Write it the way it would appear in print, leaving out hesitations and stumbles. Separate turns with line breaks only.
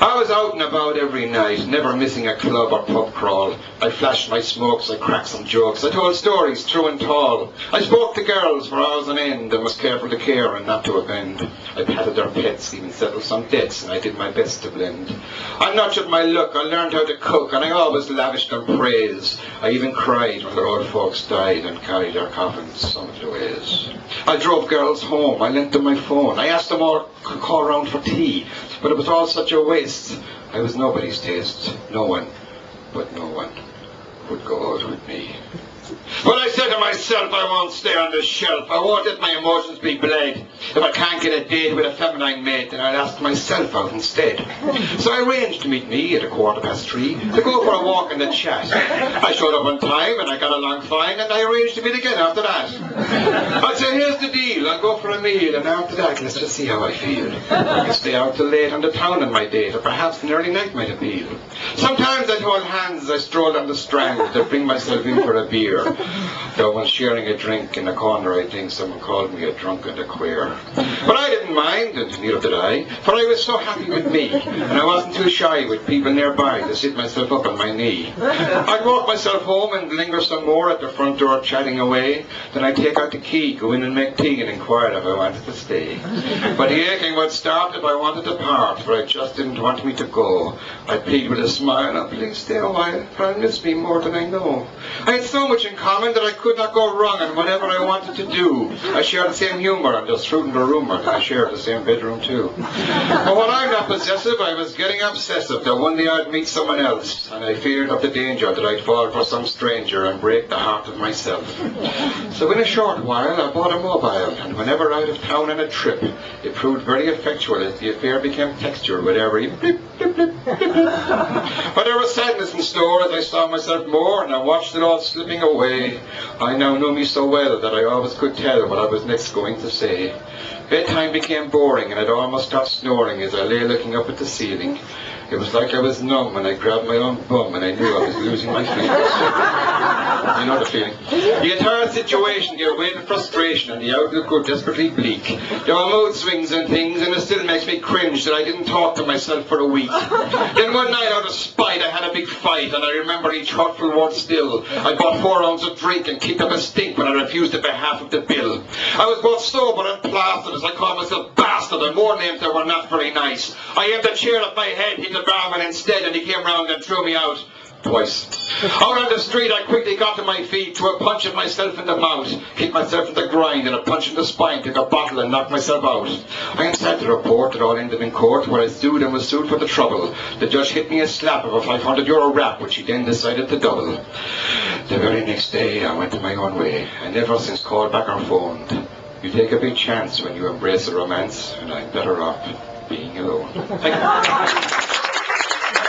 I was out and about every night, never missing a club or pub crawl. I flashed my smokes, I cracked some jokes, I told stories through and tall. I spoke to girls for hours on end and was careful to care and not to offend. I patted their pets, even settled some debts, and I did my best to blend. I nurtured my look, I learned how to cook, and I always lavished them praise. I even cried when their old folks died and carried their coffins some of the ways. I drove girls home, I lent them my phone, I asked them all to call round for tea, but it was all such a waste. I was nobody's taste. No one would go out with me. But I said to myself, I won't stay on the shelf. I won't let my emotions be bled. If I can't get a date with a feminine mate, then I'll ask myself out instead. So I arranged to meet me at 3:15 to go for a walk and a chat. I showed up on time and I got along fine, and I arranged to meet again after that. I said, here's the deal. I'll go for a meal, and after that, let's just see how I feel. I can stay out till late on the town on my date, or perhaps an early night might appeal. Sometimes I'd hold hands as I strolled on the strand to bring myself in for a beer. Though when sharing a drink in a corner, I think someone called me a drunk and a queer. But I didn't mind, and neither did I, for I was so happy with me, and I wasn't too shy with people nearby to sit myself up on my knee. I'd walk myself home and linger some more at the front door chatting away. Then I'd take out the key, go in and make tea, and inquire if I wanted to stay. But the aching would start if I wanted to part, for I just didn't want me to go. I'd plead with a smile, oh, please stay a while, for I miss me more than I know. I had so much in common that I could not go wrong in whatever I wanted to do. I shared the same humour and just fruit and the rumour that I shared the same bedroom too. But when I'm not possessive, I was getting obsessive that one day I'd meet someone else, and I feared of the danger that I'd fall for some stranger and break the heart of myself. So in a short while I bought a mobile, and whenever out of town on a trip, it proved very effectual as the affair became textured with every blip, blip, blip, blip, blip. But there was sadness in store as I saw myself more, and I watched it all slipping away. I now knew me so well that I always could tell what I was next going to say. Bedtime became boring, and I'd almost stopped snoring as I lay looking up at the ceiling. It was like I was numb, and I grabbed my own bum, and I knew I was losing my fingers. You know the feeling. The entire situation gave way to frustration, and the outlook grew desperately bleak. There were mood swings and things, and it still makes me cringe that I didn't talk to myself for a week. Then one night, out of spite, I had a big fight, and I remember each hurtful word still. I bought 4 ounces of drink and kicked up a stink when I refused to pay half of the bill. I was both sober and plastered as I called myself bastard, and more names that were not very nice. I aimed a chair at my head, hit the barman instead, and he came round and threw me out. Twice. Out on the street I quickly got to my feet, threw a punch at myself in the mouth, kicked myself in the grind, and a punch in the spine, took a bottle and knocked myself out. I am sad to report it all ended in court, where I sued and was sued for the trouble. The judge hit me a slap of a €500 rap, which he then decided to double. The very next day I went my own way, and never since called back or phoned. You take a big chance when you embrace a romance, and I'm better off being alone. Thank you.